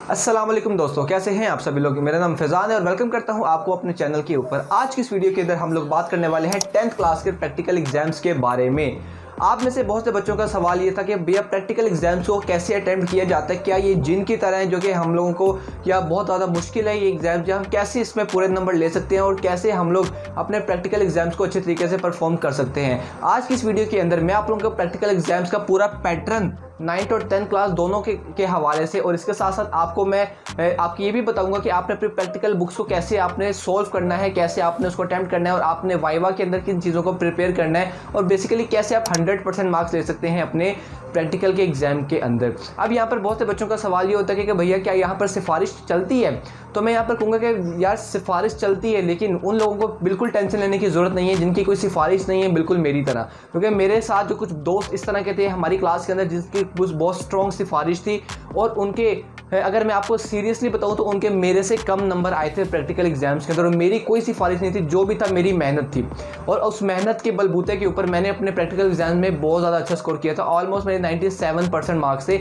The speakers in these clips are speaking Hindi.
अस्सलाम वालेकुम दोस्तों, कैसे हैं आप सभी लोग। मेरा नाम फैज़ान है और वेलकम करता हूं आपको अपने चैनल के ऊपर। आज की इस वीडियो के अंदर हम लोग बात करने वाले हैं 10th क्लास के प्रैक्टिकल एग्जाम्स के बारे में। आप में से बहुत से बच्चों का सवाल ये था कि भैया प्रैक्टिकल एग्जाम्स को कैसे अटेम्प्ट किया जाता है, क्या ये जिन की तरह है जो कि हम लोगों को क्या बहुत ज़्यादा मुश्किल है ये एग्जाम, जो हम कैसे इसमें पूरे नंबर ले सकते हैं और कैसे हम लोग अपने प्रैक्टिकल एग्जाम्स को अच्छे तरीके से परफॉर्म कर सकते हैं। आज की इस वीडियो के अंदर मैं आप लोगों को प्रैक्टिकल एग्जाम्स का पूरा पैटर्न 9th और 10th क्लास दोनों के हवाले से, और इसके साथ साथ आपको मैं आपको ये भी बताऊंगा कि आपने अपनी प्रैक्टिकल बुक्स को कैसे आपने सॉल्व करना है, कैसे आपने उसको अटेम्प्ट करना है और आपने वाइवा के अंदर किन चीज़ों को प्रिपेयर करना है और बेसिकली कैसे आप 100% मार्क्स ले सकते हैं अपने प्रैक्टिकल के एग्जाम के अंदर। अब यहाँ पर बहुत से बच्चों का सवाल ये होता है कि भैया क्या यहाँ पर सिफारिश चलती है, तो मैं यहाँ पर कहूँगा कि यार सिफारिश चलती है, लेकिन उन लोगों को बिल्कुल टेंशन लेने की ज़रूरत नहीं है जिनकी कोई सिफारिश नहीं है, बिल्कुल मेरी तरह। क्योंकि मेरे साथ जो कुछ दोस्त इस तरह के थे हमारी क्लास के अंदर जिसकी कुछ बहुत स्ट्रॉन्ग सिफारिश थी, और उनके अगर मैं आपको सीरियसली बताऊं तो उनके मेरे से कम नंबर आए थे प्रैक्टिकल एग्जाम्स के अंदर, और मेरी कोई सिफारिश नहीं थी। जो भी था मेरी मेहनत थी, और उस मेहनत के बलबूते के ऊपर मैंने अपने प्रैक्टिकल एग्जाम में बहुत ज़्यादा अच्छा स्कोर किया था। ऑलमोस्ट मेरे 97% मार्क्स थे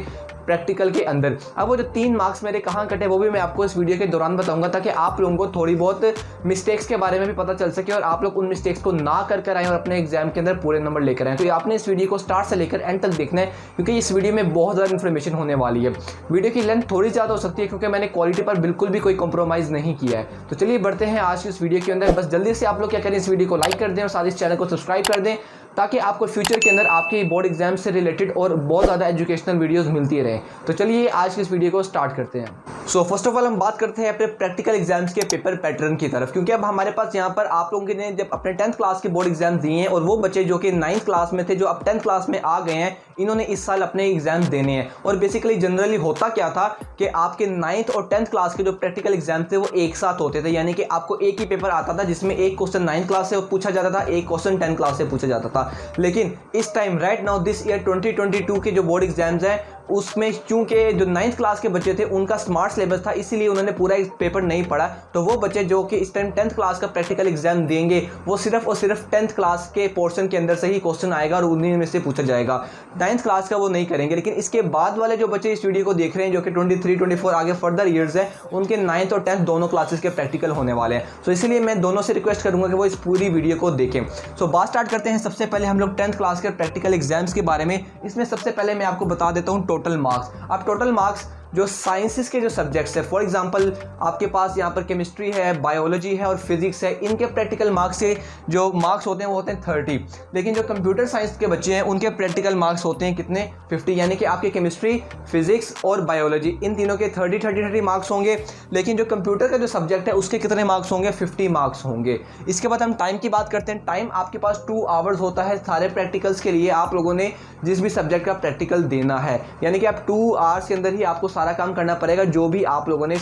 प्रैक्टिकल के अंदर। अब वो जो 3 मार्क्स मेरे कहाँ कटे वो भी मैं आपको इस वीडियो के दौरान बताऊंगा, ताकि आप लोगों को थोड़ी बहुत मिस्टेक्स के बारे में भी पता चल सके और आप लोग उन मिस्टेक्स को ना कर आएँ और अपने एग्जाम के अंदर पूरे नंबर लेकर आएँ। तो आपने इस वीडियो को स्टार्ट से लेकर एंड तक देखना है, क्योंकि इस वीडियो में बहुत ज़्यादा इन्फॉर्मेशन होने वाली है। वीडियो की लेंथ थोड़ी ज़्यादा हो सकती है क्योंकि मैंने क्वालिटी पर बिल्कुल भी कोई कॉम्प्रोमाइज़ नहीं किया है। तो चलिए बढ़ते हैं आज की इस वीडियो के अंदर। बस जल्दी से आप लोग क्या करें, इस वीडियो को लाइक कर दें और साथ इस चैनल को सब्सक्राइब कर दें, ताकि आपको फ्यूचर के अंदर आपके बोर्ड एग्जाम से रिलेटेड और बहुत ज़्यादा एजुकेशनल वीडियोस मिलती रहे। तो चलिए आज की इस वीडियो को स्टार्ट करते हैं। सो फर्स्ट ऑफ ऑल हम बात करते हैं अपने प्रैक्टिकल एग्जाम्स के पेपर पैटर्न की तरफ, क्योंकि अब हमारे पास यहाँ पर आप लोगों ने जब अपने 10th क्लास के बोर्ड एग्जाम दिए हैं और वो बच्चे जो कि 9th क्लास में थे जो अब 10th क्लास में आ गए हैं, इन्होंने इस साल अपने एग्जाम देने हैं। और बेसिकली जनरली होता क्या था कि आपके 9th और 10th क्लास के जो प्रैक्टिकल एग्जाम थे वो एक साथ होते थे, यानी कि आपको एक ही पेपर आता था जिसमें एक क्वेश्चन 9th क्लास से पूछा जाता था, एक क्वेश्चन 10th क्लास से पूछा जाता था। लेकिन इस time right now this year 2022 के जो बोर्ड एग्जाम्स हैं उसमें चूंकि जो 9th क्लास के बच्चे थे उनका स्मार्ट सिलेबस था, इसीलिए उन्होंने पूरा एक पेपर नहीं पढ़ा। तो वो बच्चे जो कि इस टाइम 10th क्लास का प्रैक्टिकल एग्जाम देंगे वो सिर्फ और सिर्फ 10th क्लास के पोर्शन के अंदर से ही क्वेश्चन आएगा और उन्हीं में से पूछा जाएगा। 9th क्लास का वो नहीं करेंगे। लेकिन इसके बाद वाले जो बच्चे इस वीडियो को देख रहे हैं जो कि 23, 24 आगे फर्दर ईयर्स है, उनके 9th और 10th दोनों क्लासेस के प्रैक्टिकल होने वाले हैं। तो इसलिए मैं दोनों से रिक्वेस्ट करूंगा कि वो इस पूरी वीडियो को देखें। सो बात स्टार्ट करते हैं। सबसे पहले हम लोग 10th क्लास के प्रैक्टिकल एग्जाम्स के बारे में। इसमें सबसे पहले मैं आपको बता देता हूँ टोटल मार्क्स। अब टोटल मार्क्स जो साइंसेस के जो सब्जेक्ट्स है, फॉर एग्जांपल आपके पास यहाँ पर केमिस्ट्री है, बायोलॉजी है और फिजिक्स है, इनके प्रैक्टिकल मार्क्स से जो मार्क्स होते हैं वो होते हैं 30। लेकिन जो कंप्यूटर साइंस के बच्चे हैं उनके प्रैक्टिकल मार्क्स होते हैं कितने, 50। यानी कि आपके केमिस्ट्री, फिजिक्स और बायोलॉजी इन तीनों के 30 मार्क्स होंगे। लेकिन जो कंप्यूटर का जो सब्जेक्ट है उसके कितने मार्क्स होंगे, 50 मार्क्स होंगे। इसके बाद हम टाइम की बात करते हैं। टाइम आपके पास 2 आवर्स होता है सारे प्रैक्टिकल्स के लिए। आप लोगों ने जिस भी सब्जेक्ट का प्रैक्टिकल देना है, यानी कि आप 2 आवर्स के अंदर ही आपको सारा काम करना पड़ेगा जो भी आप लोगों ने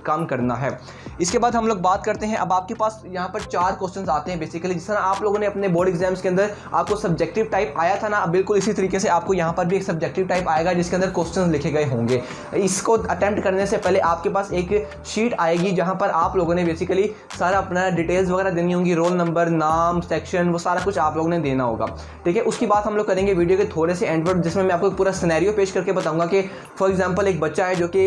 काम करना है। इसके बाद हम लोग बात करते हैं। अब आपके पास यहाँ पर 4 क्वेश्चंस आते हैं बेसिकली। जिस तरह आप लोगों ने अपने बोर्ड एग्जाम्स के अंदर आपको सब्जेक्टिव टाइप आया था ना, बिल्कुल इसी तरीके से आपको यहाँ पर भी एक सब्जेक्टिव टाइप आएगा जिसके अंदर क्वेश्चंस लिखे गए होंगे। इसको अटेम्प्ट करने से पहले आपके पास एक शीट आएगी जहाँ पर आप लोगों ने बेसिकली सारा अपना डिटेल्स वगैरह देनी होंगी, रोल नंबर, नाम, सेक्शन, वो सारा कुछ आप लोगों ने देना होगा। ठीक है, उसकी बात हम लोग करेंगे वीडियो के थोड़े से एंड पर, जिसमें मैं आपको पूरा सिनेरियो पेश करके बताऊंगा कि फॉर एग्जांपल एक बच्चा है जो कि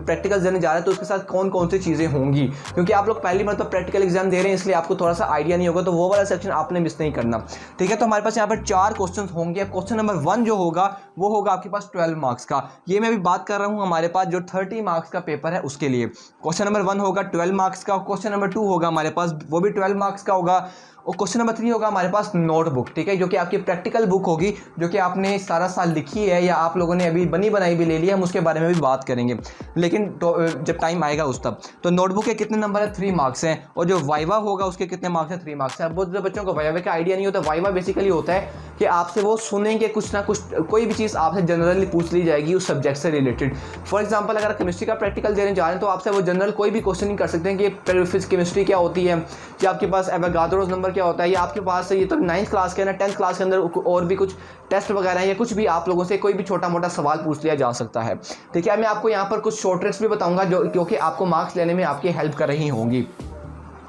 प्रैक्टिकल देने जा रहा है तो उसके साथ कौन कौन सी चीज़ें होंगी, क्योंकि आप लोग पहली मतलब प्रैक्टिकल एग्जाम दे रहे हैं इसलिए आपको थोड़ा सा आइडिया नहीं होगा, तो वो वाला सेक्शन आपने मिस नहीं करना। ठीक है, तो हमारे पास यहाँ पर 4 क्वेश्चन होंगे। क्वेश्चन नंबर 1 जो होगा वो होगा आपके पास 12 मार्क्स का। ये मैं भी बात कर रहा हूँ हमारे पास जो 30 मार्क्स का पेपर है उसके लिए। क्वेश्चन नंबर 1 होगा 12 मार्क्स का। क्वेश्चन नंबर 2 होगा हमारे पास, वो भी 12 मार्क्स का होगा। और क्वेश्चन नंबर 3 होगा हमारे पास नोटबुक। ठीक है, जो कि आपकी प्रैक्टिकल बुक होगी जो कि आपने सारा साल लिखी है या आप लोगों ने अभी बनी बनाई भी ले ली है, हम उसके बारे में भी बात करेंगे लेकिन जब टाइम आएगा उस तब। तो नोटबुक के कितने नंबर है, 3 मार्क्स हैं। और जो वाइवा होगा उसके कितने मार्क्स हैं, 3 मार्क्स हैं। अब बहुत बच्चों को वाइवा का आइडिया नहीं होता। वाइवा बेसिकली होता है कि आपसे वो सुनेंगे कुछ ना कुछ, कोई भी चीज़ आपसे जनरली पूछ ली जाएगी उस सब्जेक्ट से रिलेटेड। फॉर एग्जाम्पल अगर केमिस्ट्री का प्रैक्टिकल देने जा रहे हैं तो आपसे वो जनरल कोई भी क्वेश्चन नहीं कर सकते हैं कि केमिस्ट्री क्या होती है, या आपके पास एवोगाड्रोस नंबर क्या होता है, या आपके पास ये तो 9th क्लास के ना 10th क्लास के अंदर और भी कुछ टेस्ट वगैरह या कुछ भी आप लोगों से कोई भी छोटा मोटा सवाल पूछ लिया जा सकता है। ठीक है, मैं आपको यहाँ पर कुछ शॉर्ट ट्रिक्स भी बताऊंगा जो क्योंकि आपको मार्क्स लेने में आपकी हेल्प कर रही होंगी।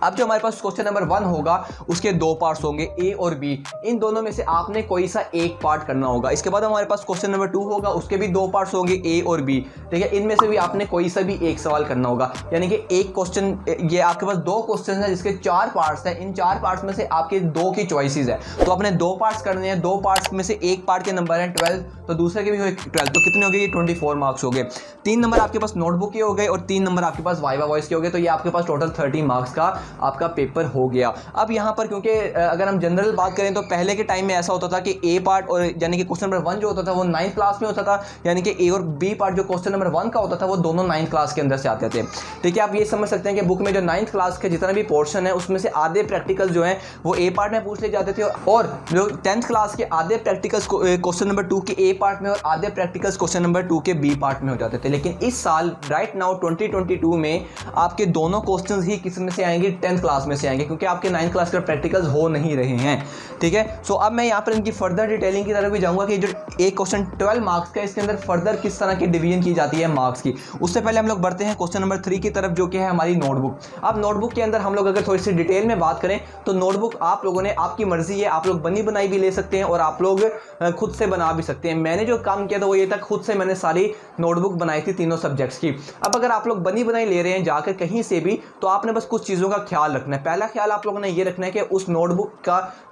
अब जो हमारे पास क्वेश्चन नंबर 1 होगा उसके 2 पार्ट्स होंगे, ए और बी। इन दोनों में से आपने कोई सा एक पार्ट करना होगा। इसके बाद हमारे पास क्वेश्चन नंबर 2 होगा, उसके भी 2 पार्ट्स होंगे, ए और बी, ठीक है। इनमें से भी आपने कोई सा भी एक सवाल करना होगा, यानी कि एक क्वेश्चन, ये आपके पास 2 क्वेश्चन है जिसके 4 पार्ट्स हैं। इन 4 पार्ट्स में से आपके 2 की चॉइसेस है, तो आपने 2 पार्ट्स करने हैं। 2 पार्ट्स में से एक पार्ट के नंबर हैं 12, तो दूसरे के भी 12, तो कितने हो गए? ये 24 मार्क्स हो गए। 3 नंबर आपके पास नोटबुक के हो गए और 3 नंबर आपके पास वाइवा वॉइस के हो गए, तो ये आपके पास टोटल 30 मार्क्स का आपका पेपर हो गया। अब यहाँ पर क्योंकि अगर हम जनरल बात करें तो पहले के टाइम में ऐसा होता था कि ए पार्ट और यानी कि क्वेश्चन नंबर 1 जो होता था वो 9th क्लास में होता था, यानी कि ए और बी पार्ट जो क्वेश्चन नंबर 1 का होता था वो दोनों 9th क्लास के अंदर से आते थे, ठीक है। आप ये समझ सकते हैं कि बुक में जो 9th क्लास के जितना भी पोर्शन है उसमें से आधे प्रैक्टिकल जो है वो ए पार्ट में पूछ ले जाते थे, और जो 10th क्लास के आधे प्रैक्टिकल्स क्वेश्चन नंबर 2 के ए पार्ट में और आधे प्रैक्टिकल्स क्वेश्चन नंबर 2 के बी पार्ट में हो जाते थे। लेकिन इस साल राइट नाउ 2022 में आपके दोनों क्वेश्चंस ही किस में से आएंगे? 10th क्लास में से आएंगे, क्योंकि आपके 9th क्लास के प्रैक्टिकल्स हो नहीं रहे हैं, ठीक है। सो अब मैं यहाँ पर इनकी फर्दर डिटेलिंग की तरफ भी जाऊंगा कि जो एक क्वेश्चन 12 मार्क्स का इसके अंदर फर्दर किस तरह की डिवीजन की जाती है मार्क्स की। उससे पहले हम लोग बढ़ते हैं क्वेश्चन नंबर 3 की तरफ, जो कि है हमारी नोटबुक। अब नोटबुक के अंदर हम लोग अगर थोड़ी सी डिटेल में बात करें तो नोटबुक आप लोगों ने, आपकी मर्जी है, आप लोग बनी बनाई भी ले सकते हैं और आप लोग खुद से बना भी सकते हैं। मैंने जो काम किया था वो ये था, खुद से मैंने सारी नोटबुक बनाई थी तीनों सब्जेक्ट्स की। अब अगर आप लोग बनी बनाई ले रहे हैं जाकर कहीं से भी, तो आपने बस कुछ चीज़ों का ख्याल रखना है। पहला ख्याल आप लोगों ने ये रखना है कि उस नोटबुक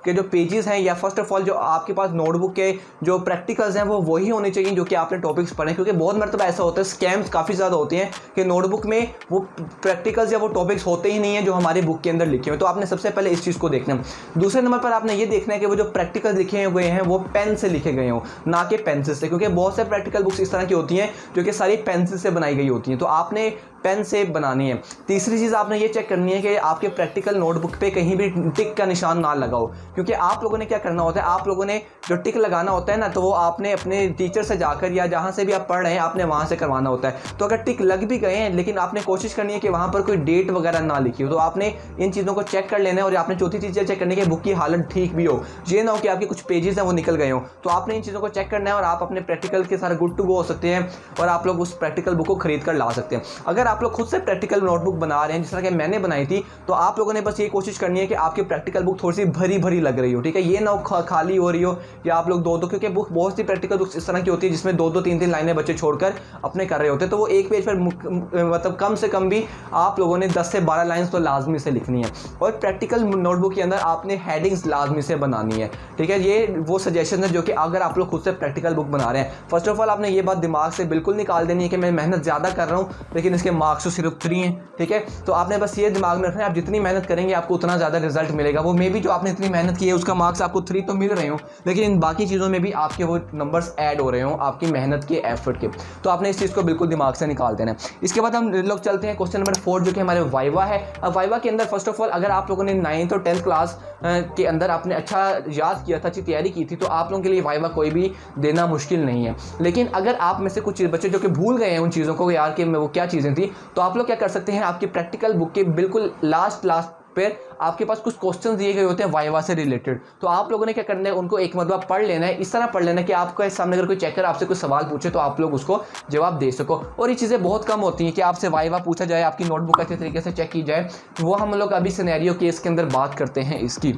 के जो पेजेस हैं, या फर्स्ट ऑफ ऑल जो आपके पास नोटबुक के जो प्रैक्टिकल्स हैं वो वही होने चाहिए जो कि आपने टॉपिक्स पढ़े, क्योंकि बहुत मरतबा ऐसा होता है, स्कैम्स काफ़ी ज़्यादा होते हैं कि नोटबुक में वो प्रैक्टिकल्स या वो टॉपिक्स होते ही नहीं है जो हमारी बुक के अंदर लिखे हुए। तो आपने सबसे पहले इस चीज़ को देखना है। दूसरे नंबर पर आपने ये देखना है कि वो जो प्रैक्टिकल लिखे हुए हैं वो पेन से लिखे गए हों, ना कि पेंसिल से, क्योंकि बहुत से प्रैक्टिकल बुक्स इस तरह की होती हैं जो कि सारी पेंसिल से बनाई गई होती हैं, तो आपने पेन से बनानी है। तीसरी चीज़ आपने ये चेक करनी है कि आपके प्रैक्टिकल नोटबुक पे कहीं भी टिक का निशान ना लगाओ, क्योंकि आप लोगों ने क्या करना होता है, आप लोगों ने जो टिक लगाना होता है ना, तो वो आपने अपने टीचर से जाकर या जहाँ से भी आप पढ़ रहे हैं आपने वहाँ से करवाना होता है। तो अगर टिक लग भी गए हैं लेकिन आपने कोशिश करनी है कि वहाँ पर कोई डेट वगैरह ना लिखी हो, तो आपने इन चीज़ों को चेक कर लेना है। और आपने चौथी चीज़ चेक करनी है कि बुक की हालत ठीक भी हो, ये ना हो कि आपके कुछ पेजेस हैं वो निकल गए हो। तो आपने इन चीज़ों को चेक करना है और आप अपने प्रैक्टिकल के सारे गुड टू गो हो सकते हैं और आप लोग उस प्रैक्टिकल बुक को खरीद कर ला सकते हैं। अगर आप लोग खुद से प्रैक्टिकल नोटबुक बना रहे हैं जिस तरह के मैंने बनाई थी, तो आप लोगों ने बस ये कोशिश करनी है कि आपकी प्रैक्टिकल बुक थोड़ी सी भरी भरी लग रही हो, ठीक है। ये ना हो खाली हो रही हो या आप लोग दो, क्योंकि बुक बहुत सी प्रैक्टिकल बुक्स इस तरह की होती है जिसमें 2-2 3-3 लाइनें बच्चे छोड़कर अपने कर रहे होते हैं, तो वो एक पेज पर मतलब कम से कम भी आप लोगों ने 10 से 12 लाइन्स तो लाजमी से लिखनी है। और प्रैक्टिकल नोटबुक के अंदर आपने हेडिंग्स लाजमी से बनानी है, ठीक है। ये वो सजेशन है जो कि अगर आप लोग खुद से प्रैक्टिकल बुक बना रहे हैं, फर्स्ट ऑफ ऑल आपने ये बात दिमाग से बिल्कुल निकाल देनी है कि मैं मेहनत ज़्यादा कर रहा हूँ लेकिन इसके मार्क्स तो सिर्फ 3 हैं, ठीक है। तो आपने बस ये दिमाग में रखना है, आप जितनी मेहनत करेंगे आपको उतना ज़्यादा रिजल्ट मिलेगा। वो मे भी जो आपने इतनी मेहनत की है उसका मार्क्स आपको 3 तो मिल रहे हो, लेकिन इन बाकी चीज़ों में भी आपके वो नंबर्स ऐड हो रहे हो आपकी मेहनत के, एफर्ट के। तो आपने इस चीज़ को बिल्कुल दिमाग से निकाल देना है। इसके बाद हम लोग चलते हैं क्वेश्चन नंबर 4 जो कि हमारे वाइवा है। अब वाइवा के अंदर फर्स्ट ऑफ ऑल अगर आप लोगों ने 9th और 10th क्लास के अंदर आपने अच्छा याद किया था, अच्छी तैयारी की थी, तो आप लोगों के लिए वाइवा कोई भी देना मुश्किल नहीं है। लेकिन अगर आप में से कुछ बच्चे जो कि भूल गए हैं उन चीज़ों को यार कि वो क्या चीज़ें थी, तो आप लोग क्या कर सकते हैं, आपकी प्रैक्टिकल बुक के बिल्कुल लास्ट पर आपके पास कुछ क्वेश्चन दिए गए होते हैं वाइवा से रिलेटेड, तो आप लोगों ने क्या करना है, उनको एक मरतबा पढ़ लेना है। इस तरह पढ़ लेना है कि आपके सामने अगर कोई चेकर आपसे कोई सवाल पूछे तो आप लोग उसको जवाब दे सको। और ये चीज़ें बहुत कम होती हैं कि आपसे वाइवा पूछा जाए, आपकी नोटबुक अच्छे तरीके से चेक की जाए। वो हम लोग अभी सिनेरियो केस के अंदर बात करते हैं इसकी।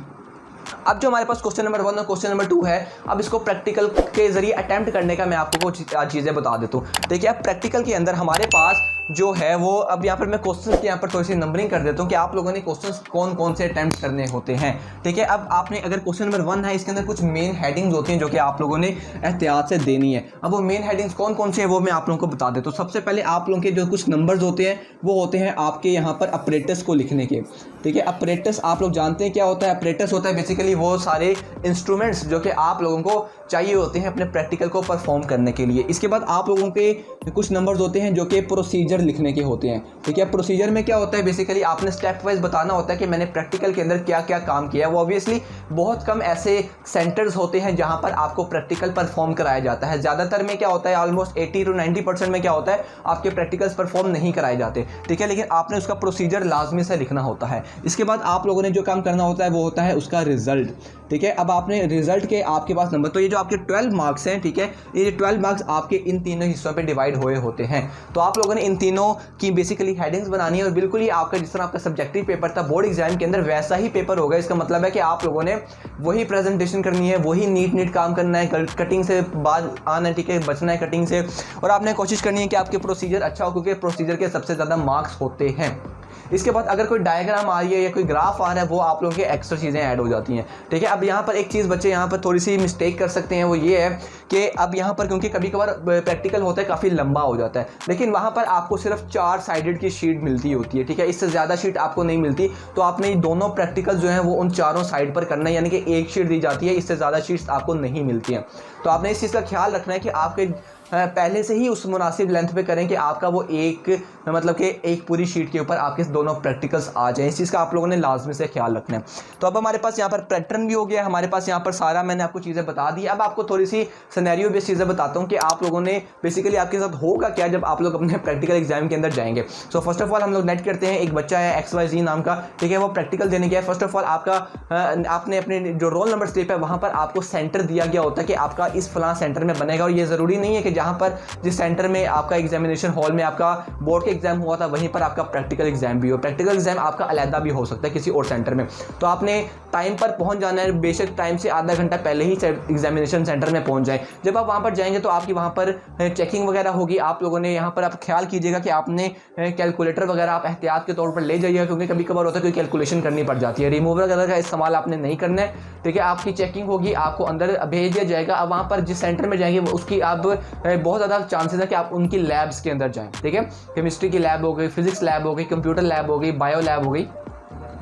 अब जो हमारे पास क्वेश्चन नंबर 1 और क्वेश्चन नंबर 2 है, अब इसको प्रैक्टिकल के जरिए अटेम्प्ट करने का मैं आपको कुछ चीज़ें बता देता हूँ। देखिए अब प्रैक्टिकल के अंदर हमारे पास जो है वो, अब यहाँ पर मैं क्वेश्चंस के यहाँ पर थोड़ी सी नंबरिंग कर देता हूँ कि आप लोगों ने क्वेश्चंस कौन कौन से अटेम्प्ट करने होते हैं, ठीक है। अब आपने अगर क्वेश्चन नंबर 1 है, इसके अंदर कुछ मेन हेडिंग्स होती हैं जो कि आप लोगों ने एहतियात से देनी है। अब वो मेन हेडिंग्स कौन कौन से हैं वो मैं आप लोगों को बता देता हूँ। सबसे पहले आप लोगों के जो कुछ नंबर्स होते हैं वो होते हैं आपके यहाँ पर अपरेटस को लिखने के, ठीक है। अपरेटस आप लोग जानते हैं क्या होता है। अपरेटस होता है बेसिकली वो सारे इंस्ट्रूमेंट्स जो कि आप लोगों को चाहिए होते हैं अपने प्रैक्टिकल को परफॉर्म करने के लिए। इसके बाद आप लोगों के कुछ नंबर्स होते हैं जो कि प्रोसीजर लिखने के होते हैं, ठीक है। प्रोसीजर में क्या होता है, बेसिकली आपने स्टेप वाइज बताना होता है कि मैंने प्रैक्टिकल के अंदर क्या क्या काम किया है। वो ऑब्वियसली बहुत कम ऐसे सेंटर्स होते हैं जहां पर आपको प्रैक्टिकल परफॉर्म कराया जाता है। ज़्यादातर में क्या होता है, ऑलमोस्ट 80 to 90% में क्या होता है, आपके प्रैक्टिकल्स परफॉर्म नहीं कराए जाते, ठीक है। लेकिन आपने उसका प्रोसीजर लाजमी से लिखना होता है। इसके बाद आप लोगों ने जो काम करना होता है वो होता है उसका रिजल्ट, ठीक है। अब आपने रिजल्ट के आपके पास नंबर, तो ये जो आपके 12 मार्क्स हैं, ठीक है, ये 12 मार्क्स आपके इन तीनों हिस्सों पे डिवाइड हुए होते हैं। तो आप लोगों ने इन तीनों की बेसिकली हेडिंग्स बनानी है और बिल्कुल ही आपका जिस तरह आपका सब्जेक्टिव पेपर था बोर्ड एग्जाम के अंदर वैसा ही पेपर होगा। इसका मतलब है कि आप लोगों ने वही प्रेजेंटेशन करनी है, वही नीट काम करना है, कटिंग से बाद आना है, ठीक है, बचना है कटिंग से, और आपने कोशिश करनी है कि आपके प्रोसीजर अच्छा हो क्योंकि प्रोसीजर के सबसे ज़्यादा मार्क्स होते हैं। इसके बाद अगर कोई डायग्राम आ रही है या कोई ग्राफ आ रहा है वो आप लोगों के एक्स्ट्रा चीज़ें ऐड हो जाती हैं, ठीक है। अब यहाँ पर एक चीज़ बच्चे यहाँ पर थोड़ी सी मिस्टेक कर सकते हैं, वो ये है कि अब यहाँ पर क्योंकि कभी कभार प्रैक्टिकल होता है काफ़ी लंबा हो जाता है, लेकिन वहाँ पर आपको सिर्फ 4 साइडेड की शीट मिलती होती है, ठीक है, इससे ज़्यादा शीट आपको नहीं मिलती। तो आपने दोनों प्रैक्टिकल जो है वो उन चारों साइड पर करना है, यानी कि एक शीट दी जाती है, इससे ज़्यादा शीट्स आपको नहीं मिलती हैं। तो आपने इस चीज़ का ख्याल रखना है कि आपके पहले से ही उस मुनासिब लेंथ पे करें कि आपका वो एक मतलब कि एक पूरी शीट के ऊपर आपके दोनों प्रैक्टिकल्स आ जाएं। इस चीज़ का आप लोगों ने लाजमी से ख्याल रखना है। तो अब हमारे पास यहाँ पर पैटर्न भी हो गया, हमारे पास यहाँ पर सारा मैंने आपको चीज़ें बता दी। अब आपको थोड़ी सी सिनेरियो बेस्ड चीज़ें बताता हूँ कि आप लोगों ने बेसिकली आपके साथ होगा क्या जब आप लोग अपने प्रैक्टिकल एग्जाम के अंदर जाएंगे। सो फर्स्ट ऑफ ऑल हम लोग नेट करते हैं, एक बच्चा है XYZ नाम का, ठीक है, वो प्रैक्टिकल देने गया है। फर्स्ट ऑफ ऑल आपका आपने अपने जो रोल नंबर स्लिप है वहाँ पर आपको सेंटर दिया गया होता है कि आपका इस फलां सेंटर में बनेगा, और ये ज़रूरी नहीं है कि जहाँ पर जिस सेंटर में आपका एग्जामिनेशन हॉल में आपका बोर्ड के एग्जाम हुआ था वहीं पर आपका प्रैक्टिकल एग्जाम भी हो। प्रैक्टिकल एग्जाम आपका अलहदा भी हो सकता है किसी और सेंटर में। तो आपने टाइम पर पहुंच जाना है, बेशक टाइम से आधा घंटा पहले ही एग्जामिनेशन सेंटर में पहुंच जाए। जब आप वहां पर जाएंगे तो आपकी वहां पर चेकिंग वगैरह होगी। आप लोगों ने यहाँ पर आप ख्याल कीजिएगा कि आपने कैलकुलेटर वगैरह आप एहतियात के तौर पर ले जाइएगा, क्योंकि कभी कभार होता है कोई कैलकुलेशन करनी पड़ जाती है। रिमूवर वगैरह का इस्तेमाल आपने नहीं करना है, ठीक है। आपकी चेकिंग होगी, आपको अंदर भेज दिया जाएगा। अब वहाँ पर जिस सेंटर में जाएंगे उसकी आप बहुत ज़्यादा चांसेस है कि आप उनकी लैब्स के अंदर जाएं, ठीक है। केमिस्ट्री की लैब हो गई, फिजिक्स लैब हो गई, कंप्यूटर लैब हो गई, बायो लैब हो गई,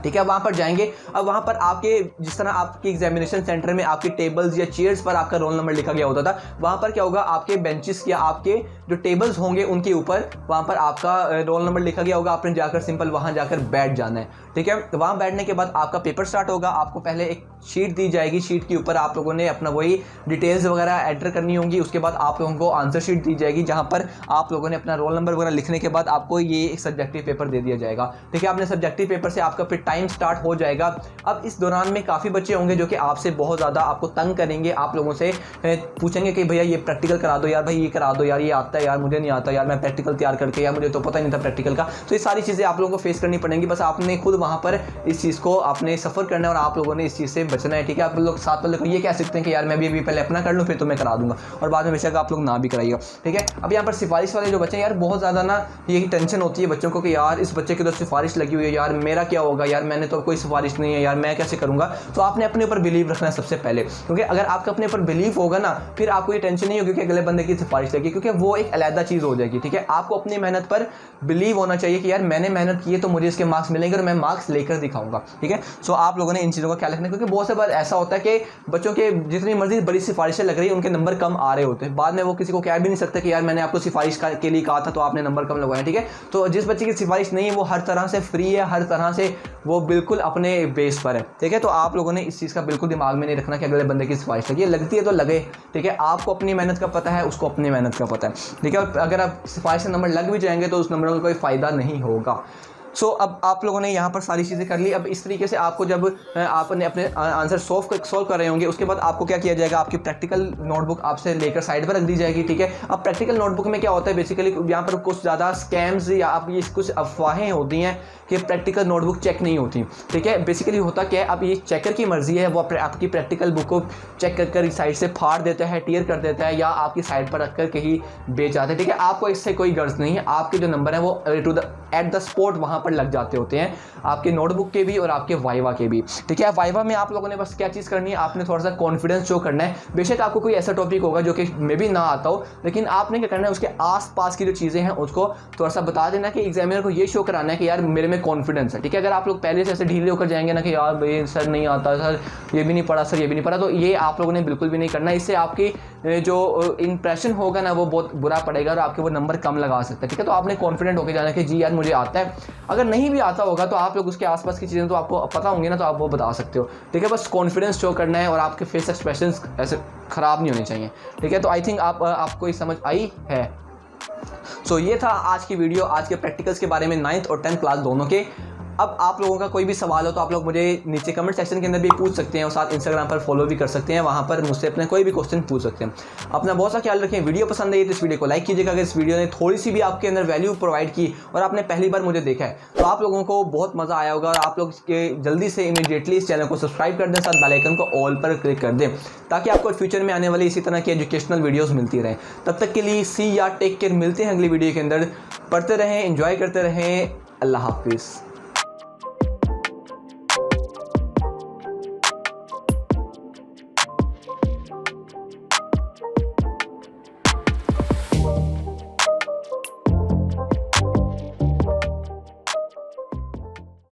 ठीक है। वहाँ पर जाएंगे। अब वहाँ पर आपके जिस तरह आपके एग्जामिनेशन सेंटर में आपके टेबल्स या चेयर्स पर आपका रोल नंबर लिखा गया होता था, वहाँ पर क्या होगा, आपके बेंचेस या आपके जो टेबल्स होंगे उनके ऊपर वहाँ पर आपका रोल नंबर लिखा गया होगा। आपने जाकर सिंपल वहाँ जाकर बैठ जाना है, ठीक है। तो वहाँ बैठने के बाद आपका पेपर स्टार्ट होगा। आपको पहले एक शीट दी जाएगी, शीट के ऊपर आप लोगों ने अपना वही डिटेल्स वगैरह एंटर करनी होंगी। उसके बाद आप लोगों को आंसर शीट दी जाएगी, जहाँ पर आप लोगों ने अपना रोल नंबर वगैरह लिखने के बाद आपको ये एक सब्जेक्टिव पेपर दे दिया जाएगा, ठीक है। आपने सब्जेक्टिव पेपर से आपका फिर टाइम स्टार्ट हो जाएगा। अब इस दौरान में काफ़ी बच्चे होंगे जो कि आपसे बहुत ज़्यादा आपको तंग करेंगे, आप लोगों से पूछेंगे कि भैया ये प्रैक्टिकल करा दो यार, भाई ये करा दो यार, ये आता है यार, मुझे नहीं आता यार, मैं प्रैक्टिकल तैयार करके, यार मुझे तो पता ही नहीं था प्रैक्टिकल का। तो ये सारी चीज़ें आप लोगों को फेस करनी पड़ेंगी। बस आपने खुद वहाँ पर इस चीज़ को आपने सफ़र करना है और आप लोगों ने इस चीज़ से बचना है, ठीक है। आप लोग साथ में ये कह सकते हैं कि यार मैं भी अभी पहले अपना कर लूँ फिर तो मैं करा दूंगा, और बाद में बेशक आप लोग ना भी कराइएगा, ठीक है। अब यहाँ पर सिफारिश वाले जो बच्चे हैं यार, बहुत ज़्यादा ना यही टेंशन होती है बच्चों को कि यार इस बच्चे की तो सिफारिश लगी हुई है, यार मेरा क्या होगा, यार मैंने तो कोई सिफारिश नहीं है, यार मैं कैसे करूँगा। तो आपने अपने ऊपर बिलीव रखना है सबसे पहले, क्योंकि अगर आपका अपने ऊपर बिलीव होगा ना फिर आपको ये टेंशन नहीं होगी कि अगले बंदे की सिफारिश लगी, क्योंकि वो एक अलहदा चीज़ हो जाएगी, ठीक है। आपको अपनी मेहनत पर बिलीव होना चाहिए कि यार मैंने मेहनत की है तो मुझे इसके मार्क्स मिलेंगे और मैं मार्क्स लेकर दिखाऊंगा, ठीक है। सो आप लोगों ने इन चीज़ों का ख्याल रखना है, क्योंकि बहुत से बार ऐसा होता है कि बच्चों के जितनी मर्जी बड़ी सिफारिशें लग रही है उनके नंबर कम आ रहे होते हैं, बाद में वो किसी को कह भी नहीं सकते कि यार मैंने आपको सिफारिश के लिए कहा था तो आपने नंबर कम लगवाया, ठीक है। तो जिस बच्चे की सिफारिश नहीं है वो हर तरह से फ्री है, हर तरह से वो बिल्कुल अपने बेस पर है, ठीक है। तो आप लोगों ने इस चीज़ का बिल्कुल दिमाग में नहीं रखना कि अगले बंदे की सिफारिश लगी है, लगती है तो लगे, ठीक है। आपको अपनी मेहनत का पता है, उसको अपनी मेहनत का पता है, ठीक है। अगर आप सिफारिश से नंबर लग भी जाएंगे तो उस नंबर का कोई फ़ायदा नहीं होगा। अब आप लोगों ने यहाँ पर सारी चीज़ें कर ली। अब इस तरीके से आपको जब आपने अपने आंसर सॉल्व कर रहे होंगे उसके बाद आपको क्या किया जाएगा, आपकी प्रैक्टिकल नोटबुक आपसे लेकर साइड पर रख दी जाएगी, ठीक है। अब प्रैक्टिकल नोटबुक में क्या होता है, बेसिकली यहाँ पर कुछ ज़्यादा स्कैम्स या आप ये कुछ अफवाहें होती हैं कि प्रैक्टिकल नोटबुक चेक नहीं होती, ठीक है। बेसिकली होता क्या है, अब ये चेकर की मर्जी है, वो आपकी प्रैक्टिकल बुक को चेक कर साइड से फाड़ देता है, टीयर कर देता है, या आपकी साइड पर रखकर कहीं बेच जाता है, ठीक है। आपको इससे कोई गर्ज नहीं है, आपके जो नंबर है वो एट द स्पॉट वहाँ पर लग जाते होते हैं, आपके नोटबुक के भी और आपके वाइवा के भी, ठीक है। वाइवा में आप लोगों ने बस क्या चीज़ करनी है, आपने थोड़ा सा कॉन्फिडेंस शो करना है। बेशक आपको कोई ऐसा टॉपिक होगा जो कि मे भी ना आता हो, लेकिन आपने क्या करना है, उसके आसपास की जो चीज़ें हैं उसको थोड़ा सा बता देना कि एग्जामिनर को ये शो कराना है कि यार मेरे में कॉन्फिडेंस है, ठीक है। अगर आप लोग पहले से ऐसे ढीले होकर जाएंगे ना कि यार भाई सर नहीं आता, सर ये भी नहीं पढ़ा, सर ये भी नहीं पढ़ा, तो ये आप लोगों ने बिल्कुल भी नहीं करना। इससे आपकी जो इंप्रेशन होगा ना वो बहुत बुरा पड़ेगा और आपके वो नंबर कम लगा सकता है, ठीक है। तो आपने कॉन्फिडेंट होकर जाना कि जी यार मुझे आता है। अगर नहीं भी आता होगा तो आप लोग उसके आसपास की चीज़ें तो आपको पता होंगे ना, तो आप वो बता सकते हो, ठीक है। बस कॉन्फिडेंस शो करना है और आपके फेस एक्सप्रेशंस ऐसे ख़राब नहीं होने चाहिए, ठीक है। तो आई थिंक आपको ये समझ आई है। ये था आज की वीडियो, आज के प्रैक्टिकल्स के बारे में 9th और 10th क्लास दोनों के। अब आप लोगों का कोई भी सवाल हो तो आप लोग मुझे नीचे कमेंट सेक्शन के अंदर भी पूछ सकते हैं और साथ इंस्टाग्राम पर फॉलो भी कर सकते हैं, वहाँ पर मुझसे अपने कोई भी क्वेश्चन पूछ सकते हैं। अपना बहुत सा ख्याल रखें। वीडियो पसंद आई तो इस वीडियो को लाइक कीजिएगा। अगर इस वीडियो ने थोड़ी सी भी आपके अंदर वैल्यू प्रोवाइड की और आपने पहली बार मुझे देखा है तो आप लोगों को बहुत मज़ा आया होगा और आप लोग जल्दी से इमीडिएटली इस चैनल को सब्सक्राइब कर दें, साथ बेल आइकन को ऑल पर क्लिक कर दें ताकि आपको फ्यूचर में आने वाली इसी तरह की एजुकेशनल वीडियोस मिलती रहें। तब तक के लिए सी या टेक केयर, मिलते हैं अगली वीडियो के अंदर। पढ़ते रहें, एंजॉय करते रहें। अल्लाह हाफिज़।